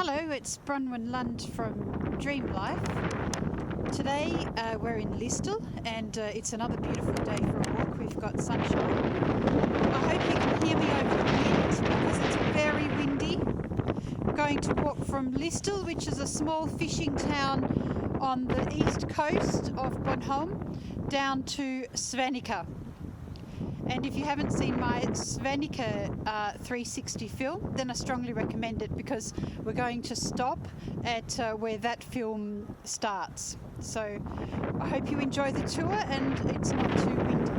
Hello, it's Bronwynlund from DreamLife. Today we're in Listle and it's another beautiful day for a walk. We've got sunshine. I hope you can hear me over the wind because it's very windy. We're going to walk from Listle, which is a small fishing town on the east coast of Bornholm, down to Svaneke. And if you haven't seen my Svaneke 360 film, then I strongly recommend it because we're going to stop at where that film starts. So I hope you enjoy the tour and it's not too windy.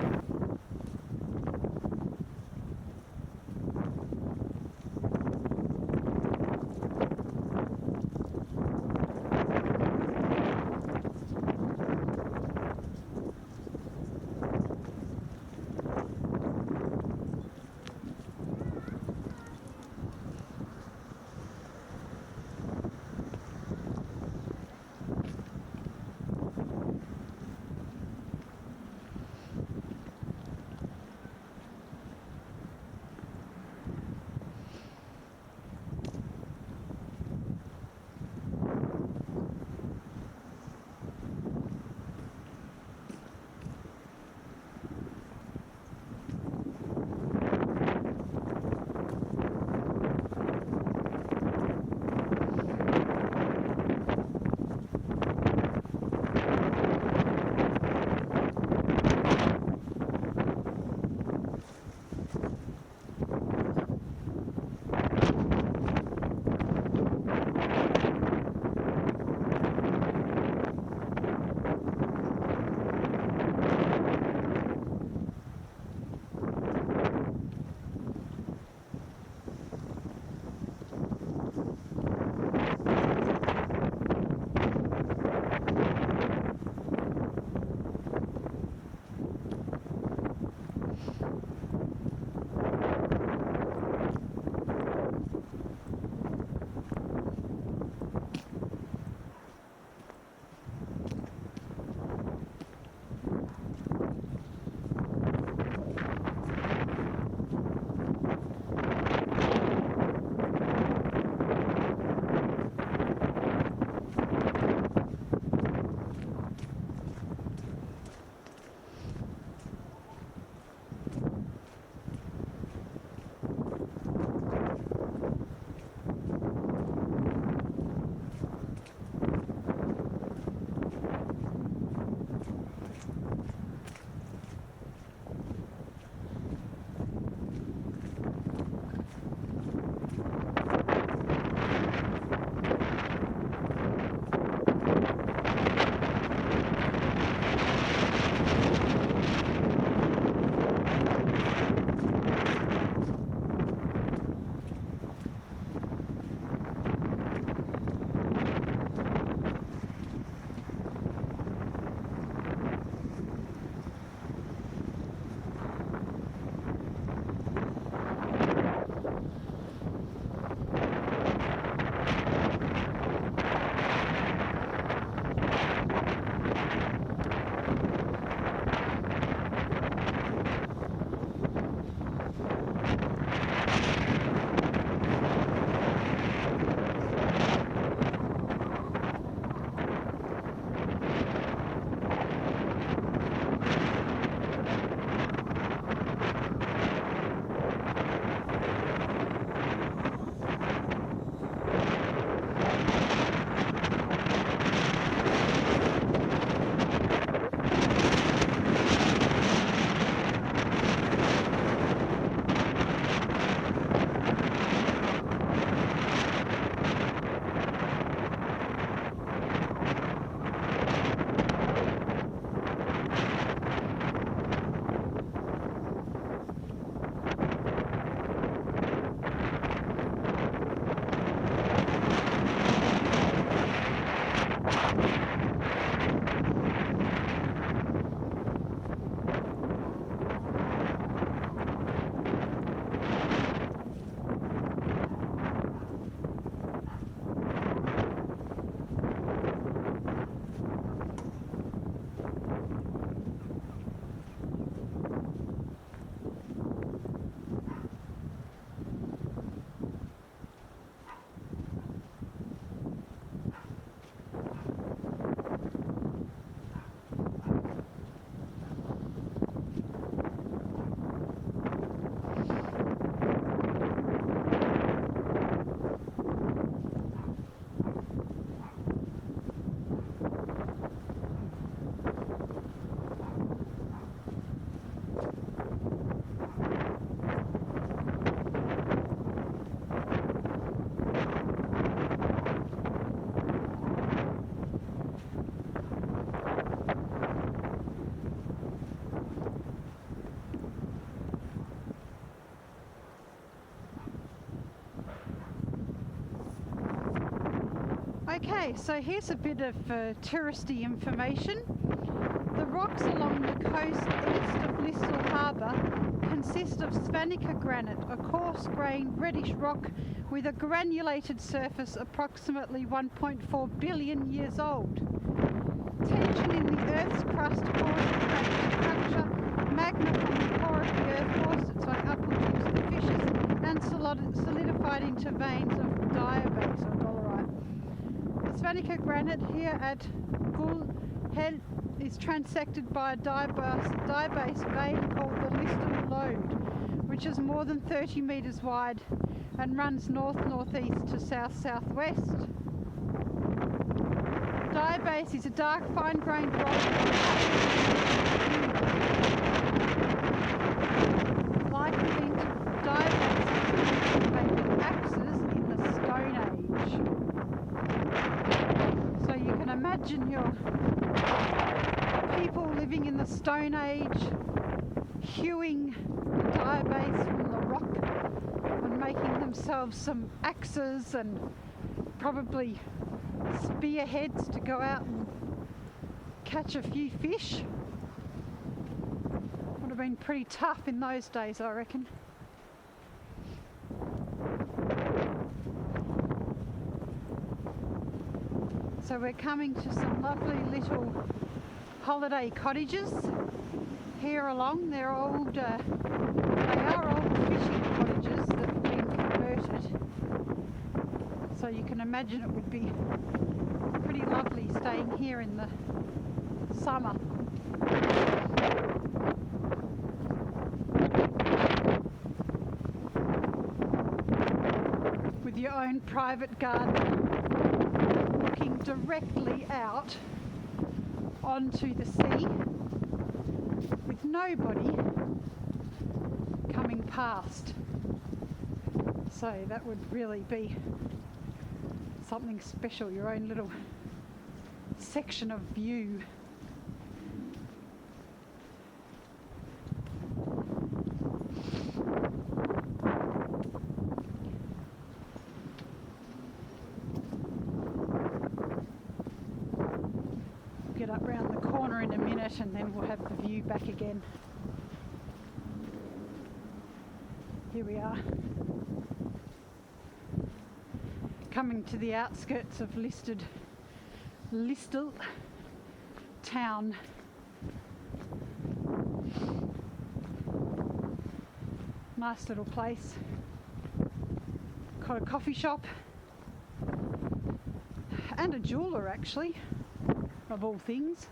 Okay, so here's a bit of touristy information. The rocks along the coast east of Listle Harbour consist of Svaneke granite, a coarse-grained reddish rock with a granulated surface approximately 1.4 billion years old. Tension in the Earth's crust caused the granite to fracture. Magma from the core of the Earth forced its way upwards into the fissures and solidified into veins of diabase or dolerite. The Svaneke granite here at Gulhed is transected by a diabase vein called the Liston Lode, which is more than 30 metres wide and runs north-northeast to south-southwest. Diabase is a dark, fine-grained rock like flint. Diabase is used for making axes in the Stone Age. So you can imagine your people living in the Stone Age hewing the diabase from the rock and making themselves some axes and probably spearheads to go out and catch a few fish. Would have been pretty tough in those days, I reckon. So we're coming to some lovely little holiday cottages here along. They are old fishing cottages that have been converted. So you can imagine it would be pretty lovely staying here in the summer. With your own private garden, looking directly out onto the sea with nobody coming past. So that would really be something special, your own little section of view. Get up round the corner in a minute and then we'll have the view back again. Here we are, coming to the outskirts of Listle town. Nice little place. Got a coffee shop and a jeweller, actually, of all things.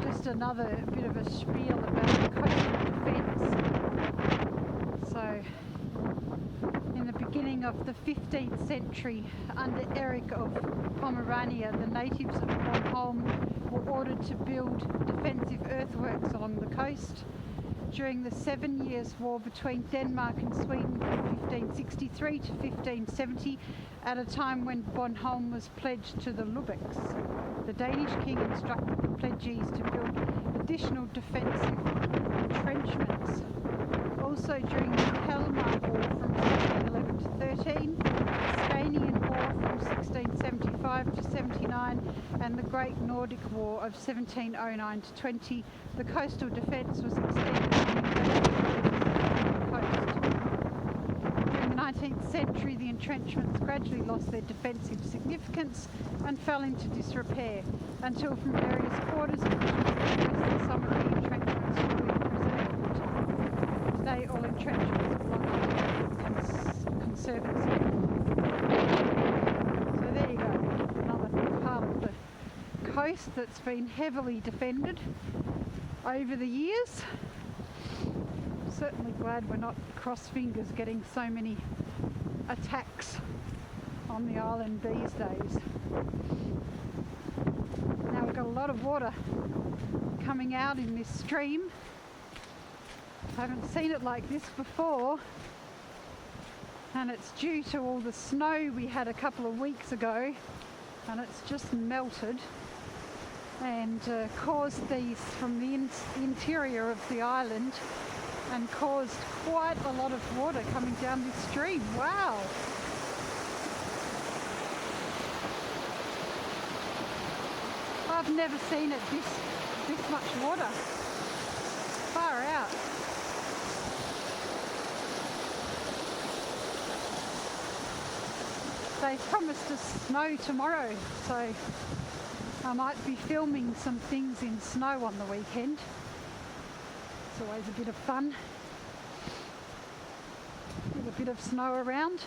Just another bit of a spiel about the coastal defence. So, in the beginning of the 15th century, under Eric of Pomerania, the natives of Bornholm were ordered to build defensive earthworks along the coast. During the 7 Years' War between Denmark and Sweden from 1563 to 1570, at a time when Bornholm was pledged to the Lübecks, the Danish king instructed the pledgees to build additional defensive entrenchments. Also during the Kalmar War from 1711 to 13, the Scanian War from 1709 and the Great Nordic War of 1709 to 20, the coastal defence was extended to the coast. During the 19th century, the entrenchments gradually lost their defensive significance and fell into disrepair, until from various quarters of some of the entrenchments were preserved. Today, all entrenchments belong to the Conservancy. So there you go, another part of the coast that's been heavily defended over the years. Certainly glad we're not cross fingers getting so many attacks on the island these days. Now we've got a lot of water coming out in this stream. I haven't seen it like this before, and it's due to all the snow we had a couple of weeks ago, and it's just melted and caused these from the interior of the island and caused quite a lot of water coming down this stream. Wow! I've never seen it this much water. Far out. They promised us snow tomorrow, so I might be filming some things in snow on the weekend. It's always a bit of fun with a bit of snow around.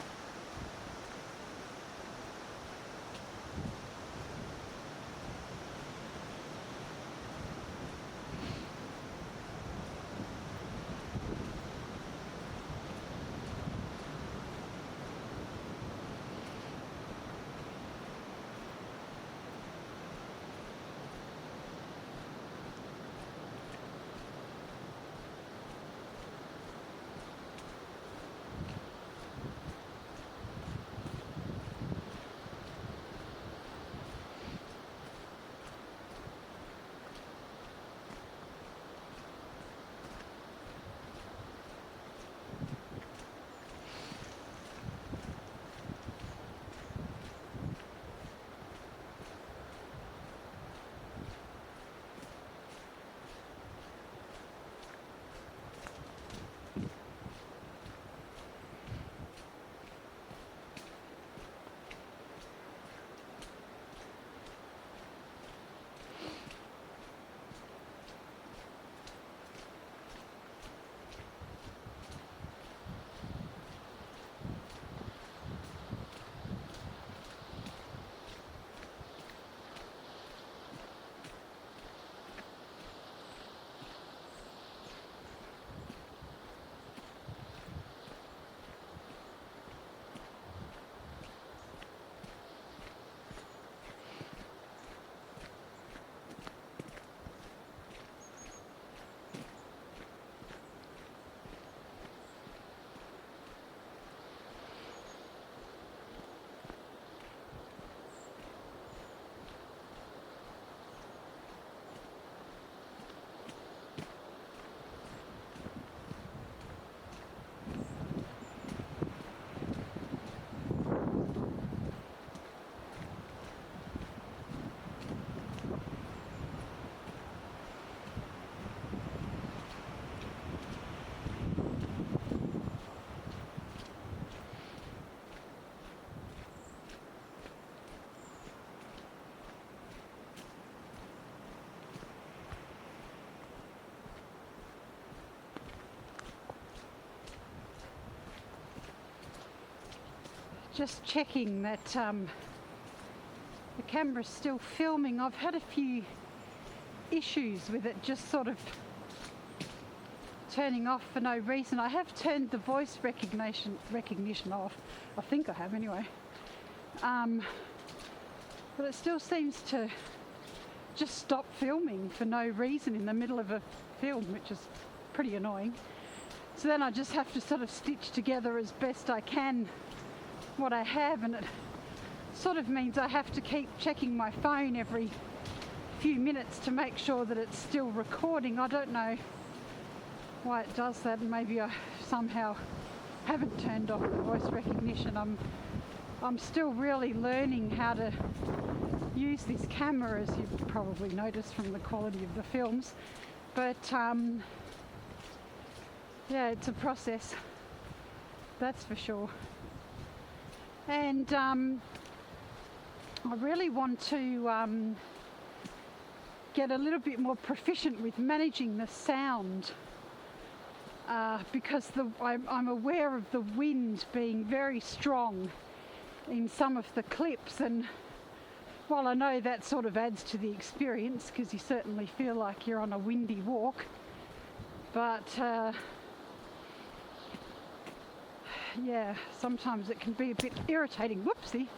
Just checking that the camera's still filming. I've had a few issues with it just sort of turning off for no reason. I have turned the voice recognition off. I think I have anyway. But it still seems to just stop filming for no reason in the middle of a film, which is pretty annoying. So then I just have to sort of stitch together as best I can what I have, and it sort of means I have to keep checking my phone every few minutes to make sure that it's still recording. I don't know why it does that. Maybe I somehow haven't turned off the voice recognition. I'm still really learning how to use this camera, as you've probably noticed from the quality of the films, but yeah, it's a process, that's for sure. And I really want to get a little bit more proficient with managing the sound, because I'm aware of the wind being very strong in some of the clips, and while I know that sort of adds to the experience because you certainly feel like you're on a windy walk, but yeah, sometimes it can be a bit irritating. Whoopsie,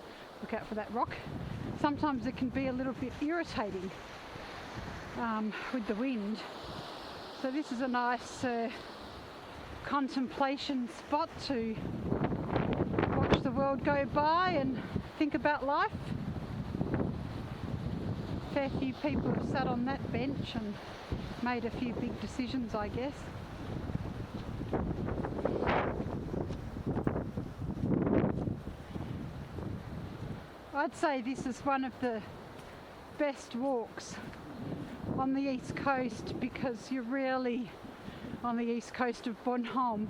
look out for that rock. Sometimes it can be a little bit irritating with the wind. So this is a nice contemplation spot to watch the world go by and think about life. A fair few people have sat on that bench and made a few big decisions, I guess. I'd say this is one of the best walks on the east coast, because you're really on the east coast of Bornholm,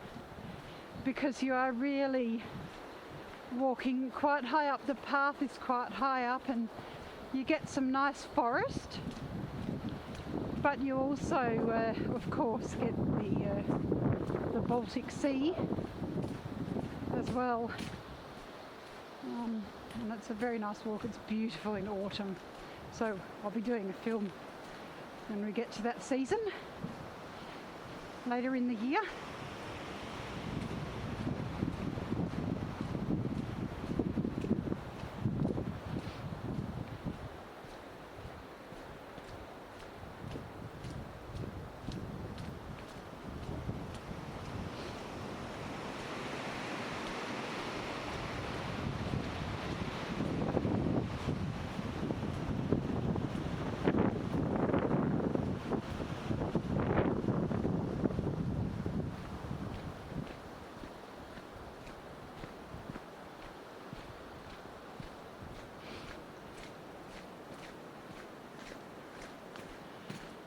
because you are really walking quite high up. The path is quite high up and you get some nice forest, but you also of course get the Baltic Sea as well. And it's a very nice walk. It's beautiful in autumn, so I'll be doing a film when we get to that season later in the year.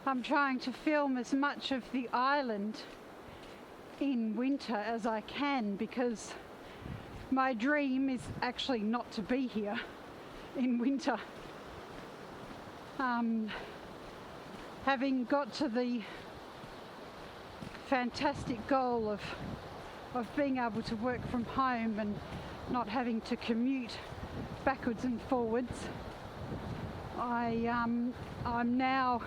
I'm trying to film as much of the island in winter as I can, because my dream is actually not to be here in winter. Having got to the fantastic goal of being able to work from home and not having to commute backwards and forwards, I'm now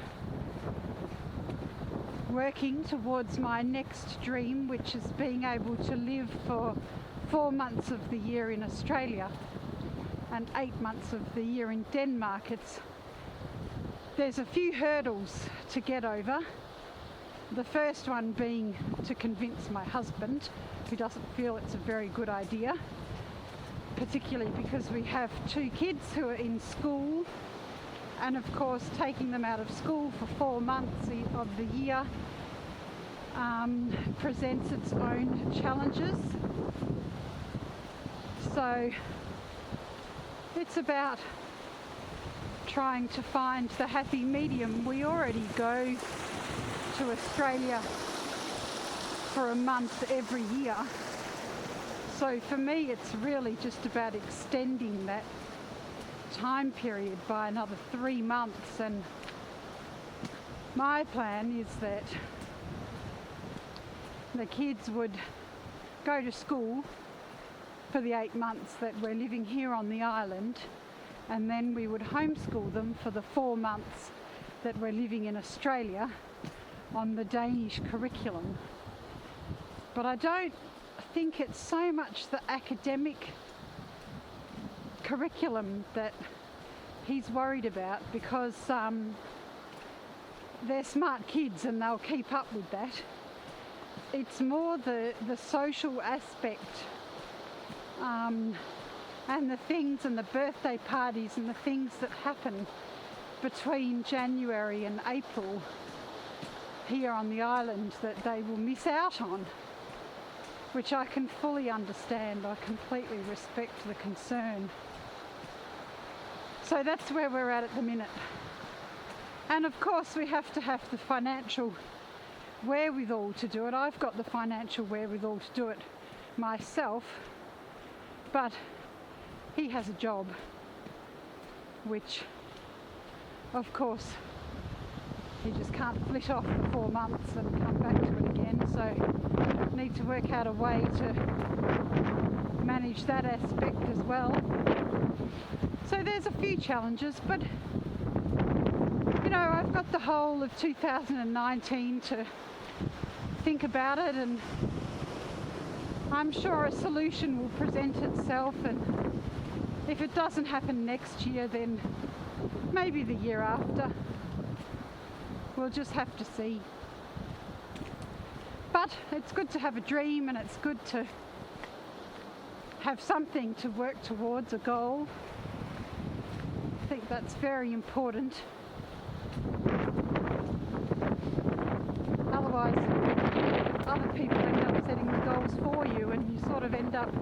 working towards my next dream, which is being able to live for 4 months of the year in Australia and 8 months of the year in Denmark. There's a few hurdles to get over. The first one being to convince my husband, who doesn't feel it's a very good idea, particularly because we have 2 kids who are in school, and of course taking them out of school for 4 months of the year presents its own challenges. So it's about trying to find the happy medium. We already go to Australia for a month every year, so for me it's really just about extending that time period by another 3 months. And my plan is that the kids would go to school for the 8 months that we're living here on the island, and then we would homeschool them for the 4 months that we're living in Australia on the Danish curriculum. But I don't think it's so much the academic curriculum that he's worried about, because they're smart kids and they'll keep up with that. It's more the social aspect, and the things and the birthday parties and the things that happen between January and April here on the island that they will miss out on, which I can fully understand. I completely respect the concern. So that's where we're at the minute. And of course we have to have the financial wherewithal to do it. I've got the financial wherewithal to do it myself, but he has a job, which of course he just can't flit off for 4 months and come back to it again, so need to work out a way to manage that aspect as well. So there's a few challenges, but you know, I've got the whole of 2019 to think about it, and I'm sure a solution will present itself, and if it doesn't happen next year, then maybe the year after. We'll just have to see. But it's good to have a dream, and it's good to have something to work towards, a goal. I think that's very important. Otherwise, other people end up setting the goals for you, and you sort of end up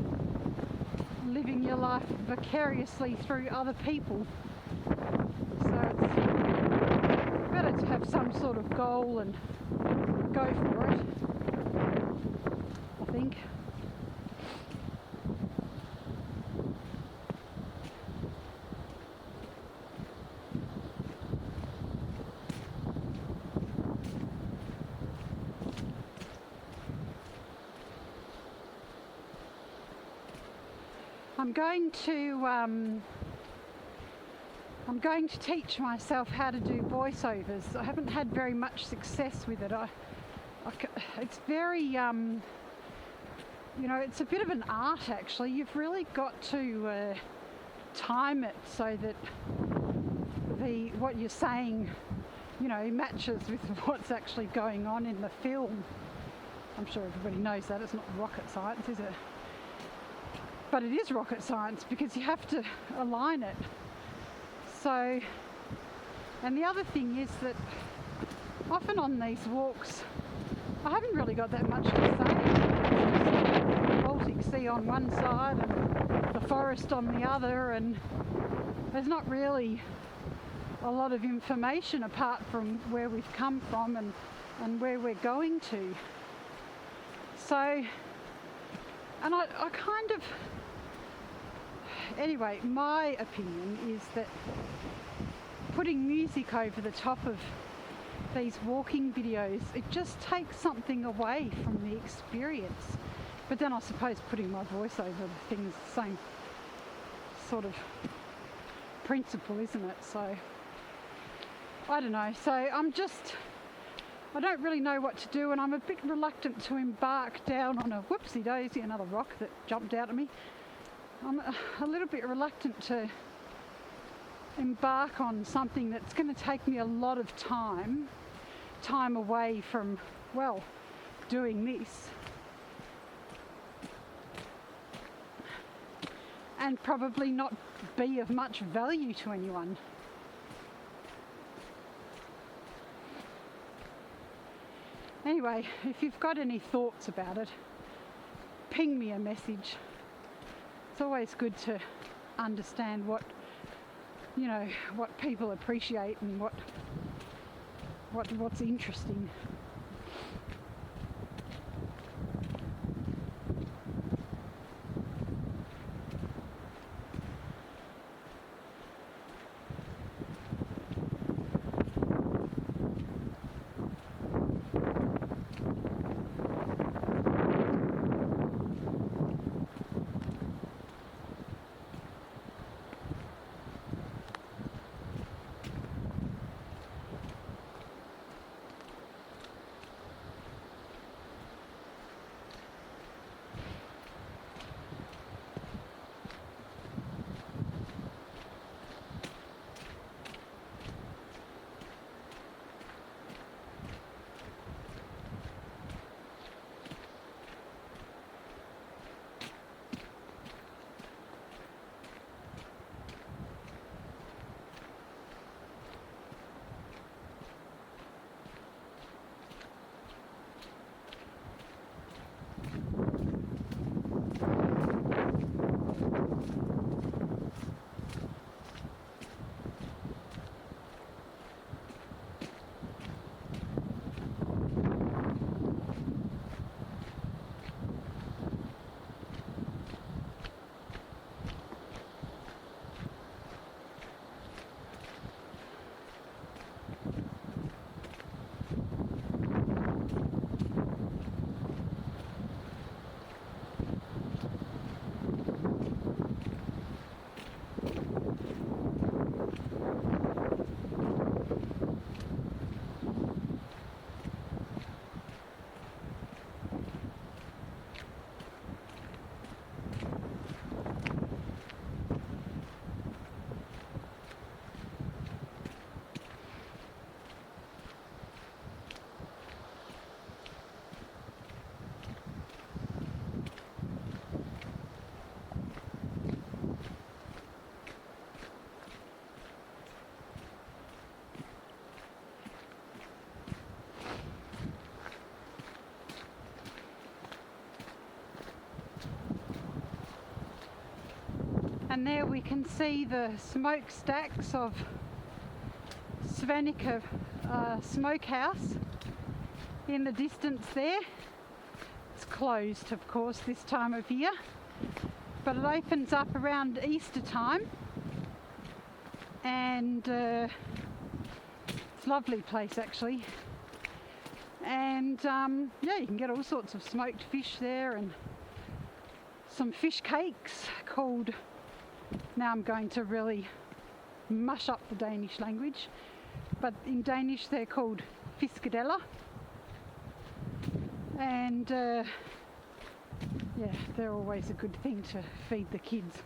living your life vicariously through other people. So it's better to have some sort of goal and go for it, I think. I'm going to teach myself how to do voiceovers. I haven't had very much success with it. It's very, you know, it's a bit of an art actually. You've really got to time it so that what you're saying, you know, matches with what's actually going on in the film. I'm sure everybody knows that. It's not rocket science, is it? But it is rocket science because you have to align it. So, and the other thing is that often on these walks, I haven't really got that much to say. It's just the Baltic Sea on one side and the forest on the other, and there's not really a lot of information apart from where we've come from and where we're going to. So, and I kind of, anyway, my opinion is that putting music over the top of these walking videos, it just takes something away from the experience. But then I suppose putting my voice over the thing is the same sort of principle, isn't it? So, I don't know. So I don't really know what to do, and I'm a bit reluctant to embark down on a whoopsie daisy, another rock that jumped out at me. I'm a little bit reluctant to embark on something that's going to take me a lot of time away from, well, doing this. And probably not be of much value to anyone. Anyway, if you've got any thoughts about it, ping me a message. It's always good to understand what, you know, what people appreciate and what's interesting. And there we can see the smokestacks of Svaneke smokehouse in the distance there. It's closed, of course, this time of year, but it opens up around Easter time, and it's a lovely place actually. And yeah, you can get all sorts of smoked fish there, and some fish cakes called, now I'm going to really mush up the Danish language, but in Danish they're called fiskedeller. And yeah, they're always a good thing to feed the kids.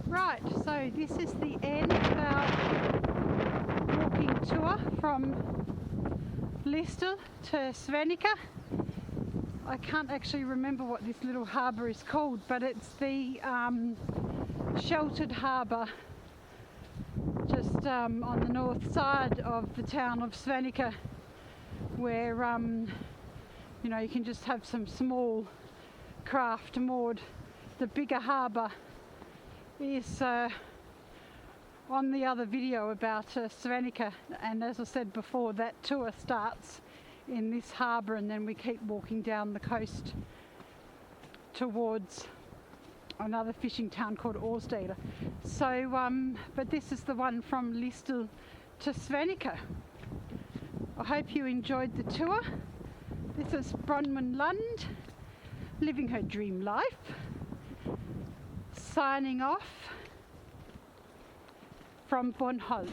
Right, so this is the end of our walking tour from Listel to Svaneke. I can't actually remember what this little harbour is called, but it's the sheltered harbour just on the north side of the town of Svaneke, where you know, you can just have some small craft moored. The bigger harbour is on the other video about Svaneke, and as I said before, that tour starts in this harbour and then we keep walking down the coast towards another fishing town called Årstad. So but this is the one from Listel to Svaneke. I hope you enjoyed the tour. This is Bronwynlund living her dream life, signing off from Bornholm.